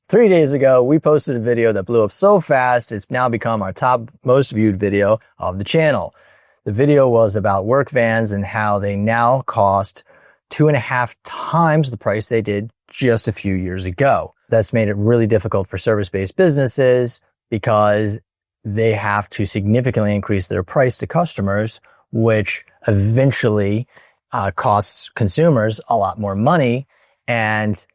3 days ago, we posted a video that blew up so fast, it's now become our top most viewed video of the channel. The video was about work vans and how they now cost 2.5 times the price they did just a few years ago. That's made it really difficult for service-based businesses because they have to significantly increase their price to customers, which eventually costs consumers a lot more money and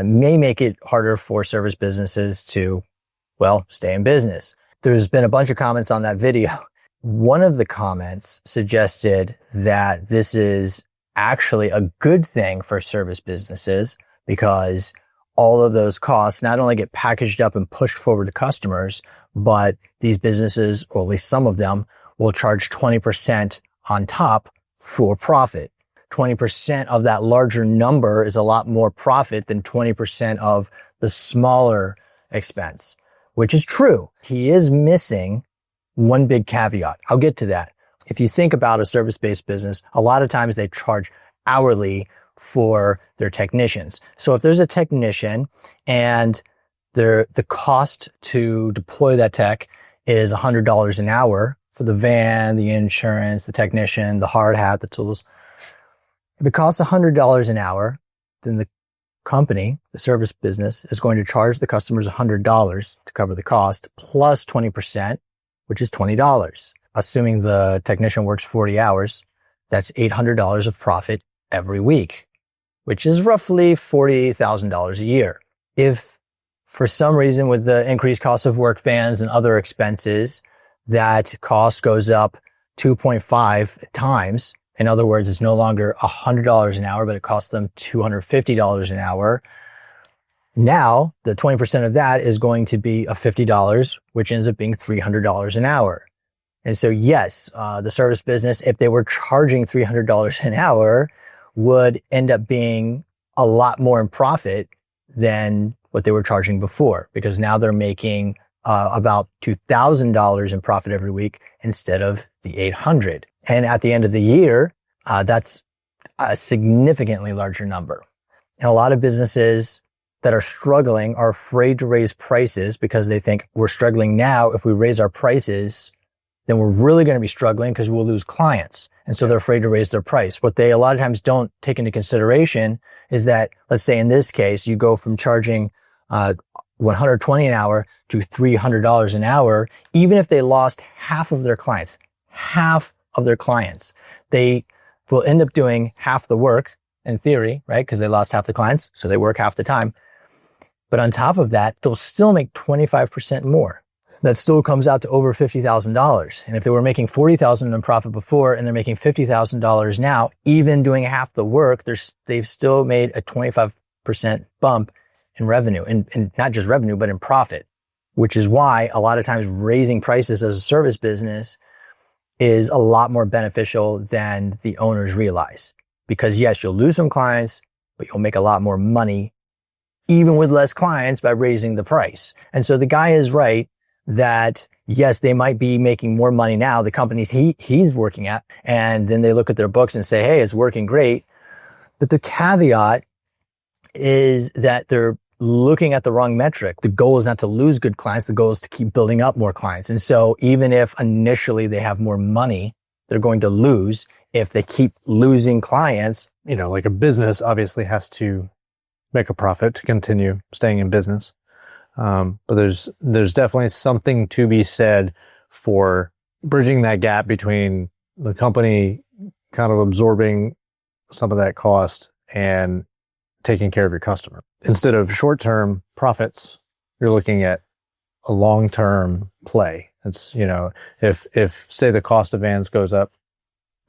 may make it harder for service businesses to, well, stay in business. There's been a bunch of comments on that video. One of the comments suggested that this is actually a good thing for service businesses because all of those costs not only get packaged up and pushed forward to customers, but these businesses, or at least some of them, will charge 20% on top for profit. 20% of that larger number is a lot more profit than 20% of the smaller expense, which is true. He is missing one big caveat. I'll get to that. If you think about a service-based business, a lot of times they charge hourly for their technicians. So if there's a technician and the cost to deploy that tech is $100 an hour for the van, the insurance, the technician, the hard hat, the tools. If it costs $100 an hour, then the company, the service business, is going to charge the customers $100 to cover the cost plus 20%, which is $20. Assuming the technician works 40 hours, that's $800 of profit every week, which is roughly $40,000 a year. If for some reason with the increased cost of work vans and other expenses, that cost goes up 2.5 times, in other words, it's no longer $100 an hour, but it costs them $250 an hour. Now, the 20% of that is going to be a $50, which ends up being $300 an hour. And so, yes, the service business, if they were charging $300 an hour, would end up being a lot more in profit than what they were charging before, because now they're making about $2,000 in profit every week instead of the $800. And at the end of the year, that's a significantly larger number. And a lot of businesses that are struggling are afraid to raise prices because they think we're struggling now. If we raise our prices, then we're really going to be struggling because we'll lose clients. And so they're afraid to raise their price. What they a lot of times don't take into consideration is that, let's say in this case, you go from charging $120 an hour to $300 an hour. Even if they lost half of their clients, they will end up doing half the work in theory, right? Because they lost half the clients, so they work half the time. But on top of that, they'll still make 25% more. That still comes out to over $50,000. And if they were making $40,000 in profit before and they're making $50,000 now, even doing half the work, they've still made a 25% bump in revenue, and not just revenue, but in profit, which is why a lot of times raising prices as a service business is a lot more beneficial than the owners realize. Because yes, you'll lose some clients, but you'll make a lot more money even with less clients by raising the price. And so the guy is right that yes, they might be making more money now, the companies he's working at, and then they look at their books and say, hey, it's working great. But the caveat is that they're looking at the wrong metric. The goal is not to lose good clients. The goal is to keep building up more clients. And so even if initially they have more money, they're going to lose if they keep losing clients. You know, like a business obviously has to make a profit to continue staying in business. But there's definitely something to be said for bridging that gap between the company kind of absorbing some of that cost and taking care of your customer. Instead of short-term profits, you're looking at a long-term play. It's, you know, if say the cost of vans goes up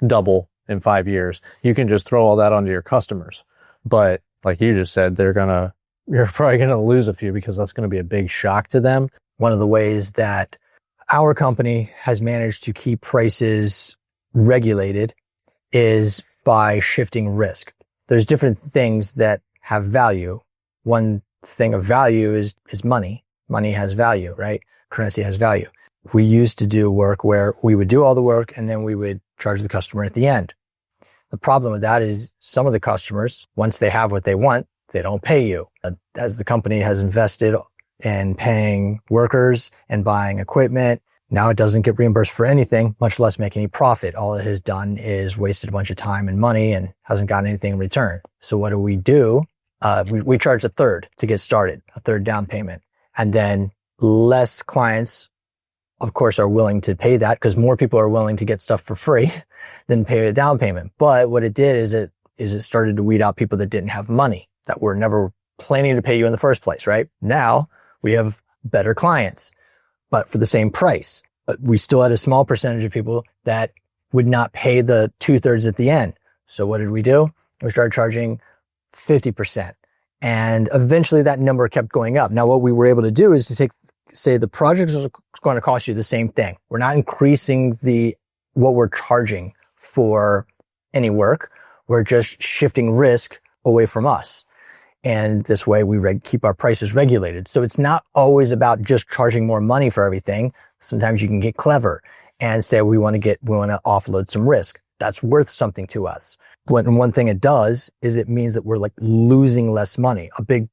double in 5 years, you can just throw all that onto your customers. But like you just said, you're probably going to lose a few because that's going to be a big shock to them. One of the ways that our company has managed to keep prices regulated is by shifting risk. There's different things that have value. One thing of value is money. Money has value, right? Currency has value. We used to do work where we would do all the work and then we would charge the customer at the end. The problem with that is some of the customers, once they have what they want, they don't pay you. As the company has invested and paying workers and buying equipment. Now it doesn't get reimbursed for anything, much less make any profit. All it has done is wasted a bunch of time and money and hasn't gotten anything in return. So what do? We charge a third to get started, a third down payment. And then less clients, of course, are willing to pay that because more people are willing to get stuff for free than pay a down payment. But what it did is it started to weed out people that didn't have money, that were never planning to pay you in the first place, right? Now we have better clients, but for the same price. But we still had a small percentage of people that would not pay the 2/3 at the end. So what did we do? We started charging 50%. And eventually that number kept going up. Now what we were able to do is to say the project is going to cost you the same thing. We're not increasing what we're charging for any work. We're just shifting risk away from us. And this way we keep our prices regulated. So it's not always about just charging more money for everything. Sometimes you can get clever and say, we want to offload some risk. That's worth something to us. One thing it does is it means that we're like losing less money. A big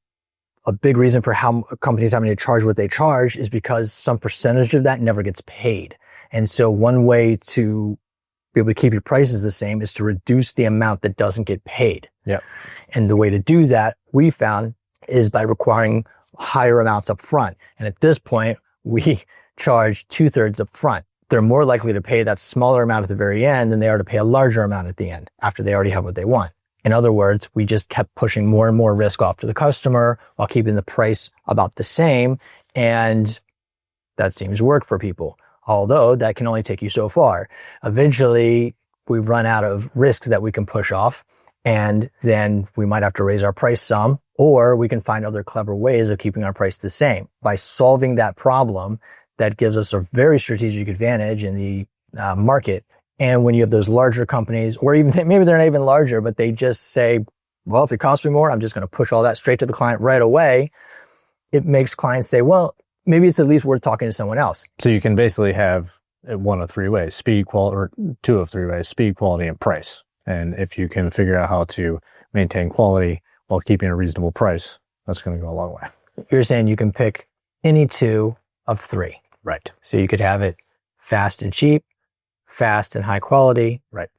reason for how companies having to charge what they charge is because some percentage of that never gets paid. And so one way to be able to keep your prices the same is to reduce the amount that doesn't get paid. Yeah. And the way to do that, we found, is by requiring higher amounts up front. And at this point, we charge 2/3 up front. They're more likely to pay that smaller amount at the very end than they are to pay a larger amount at the end after they already have what they want. In other words, we just kept pushing more and more risk off to the customer while keeping the price about the same. And that seems to work for people. Although that can only take you so far. Eventually, we run out of risks that we can push off, and then we might have to raise our price some, or we can find other clever ways of keeping our price the same. By solving that problem, that gives us a very strategic advantage in the market. And when you have those larger companies, or even maybe they're not even larger, but they just say, well, if it costs me more, I'm just going to push all that straight to the client right away. It makes clients say, well, maybe it's at least worth talking to someone else. So you can basically have one of three ways, speed, quality, or two of three ways, speed, quality, and price. And if you can figure out how to maintain quality while keeping a reasonable price, that's going to go a long way. You're saying you can pick any two of three. Right. So you could have it fast and cheap, fast and high quality. Right.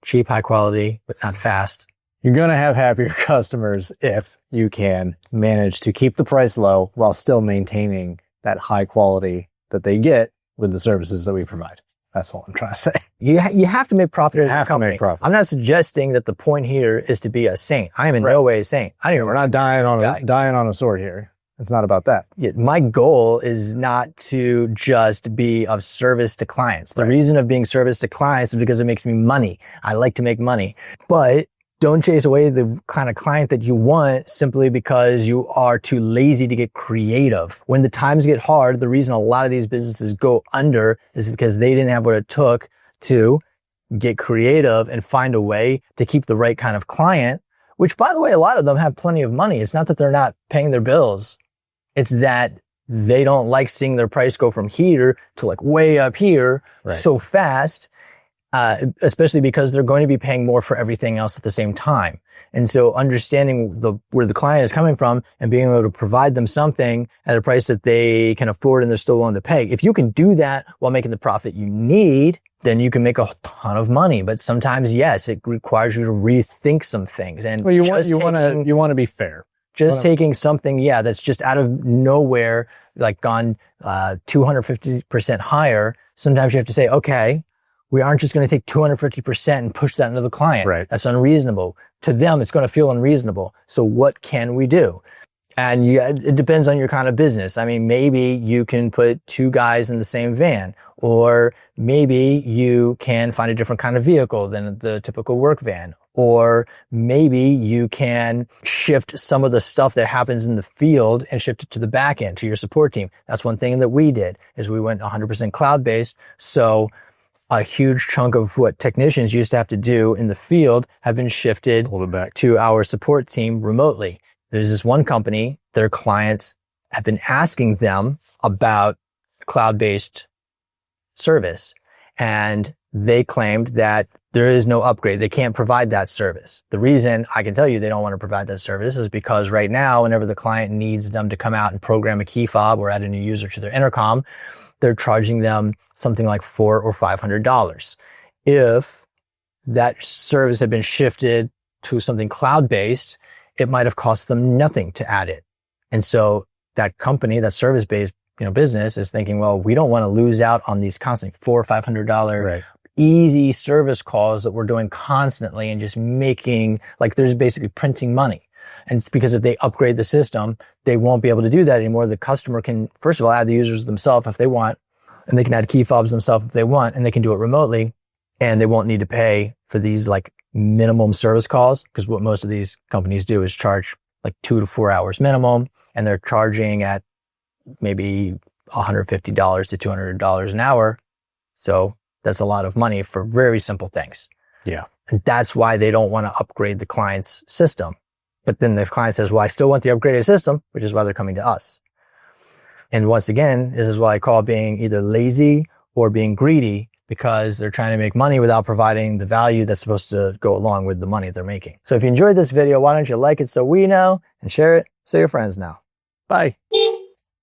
Cheap, high quality, but not fast. You're going to have happier customers if you can manage to keep the price low while still maintaining that high quality that they get with the services that we provide. That's all I'm trying to say. You have to make profit as a company. Make profit. I'm not suggesting that the point here is to be a saint. I am in no way a saint. We're not dying on a sword here. It's not about that. Yeah, my goal is not to just be of service to clients. The reason of being service to clients is because it makes me money. I like to make money. But don't chase away the kind of client that you want simply because you are too lazy to get creative. When the times get hard, the reason a lot of these businesses go under is because they didn't have what it took to get creative and find a way to keep the right kind of client, which, by the way, a lot of them have plenty of money. It's not that they're not paying their bills. It's that they don't like seeing their price go from here to like way up here so fast, especially because they're going to be paying more for everything else at the same time. And so understanding where the client is coming from and being able to provide them something at a price that they can afford and they're still willing to pay. If you can do that while making the profit you need, then you can make a ton of money. But sometimes, yes, it requires you to rethink some things. And you want to be fair. Just taking something, that's just out of nowhere, like gone 250% higher. Sometimes you have to say, okay, we aren't just going to take 250% and push that into the client. Right. That's unreasonable. To them, it's going to feel unreasonable. So what can we do? And it depends on your kind of business. I mean, maybe you can put two guys in the same van, or maybe you can find a different kind of vehicle than the typical work van. Or maybe you can shift some of the stuff that happens in the field and shift it to the back end, to your support team. That's one thing that we did, is we went 100% cloud-based. So a huge chunk of what technicians used to have to do in the field have been shifted back to our support team remotely. There's this one company, their clients have been asking them about cloud-based service, and they claimed that There is no upgrade. They can't provide that service. The reason I can tell you they don't want to provide that service is because right now, whenever the client needs them to come out and program a key fob or add a new user to their intercom, they're charging them something like $400 or $500. If that service had been shifted to something cloud-based, it might have cost them nothing to add it. And so that company, that service-based, business is thinking, well, we don't want to lose out on these constant $400 or $500 easy service calls that we're doing constantly and just making, like, there's basically printing money. And because if they upgrade the system, they won't be able to do that anymore. The customer can, first of all, add the users themselves if they want, and they can add key fobs themselves if they want, and they can do it remotely, and they won't need to pay for these like minimum service calls, because what most of these companies do is charge like 2 to 4 hours minimum, and they're charging at maybe $150 to $200 an hour. So that's a lot of money for very simple things. Yeah. And that's why they don't want to upgrade the client's system. But then the client says, well, I still want the upgraded system, which is why they're coming to us. And once again, this is what I call being either lazy or being greedy, because they're trying to make money without providing the value that's supposed to go along with the money they're making. So if you enjoyed this video, why don't you like it so we know, and share it so your friends know. Bye.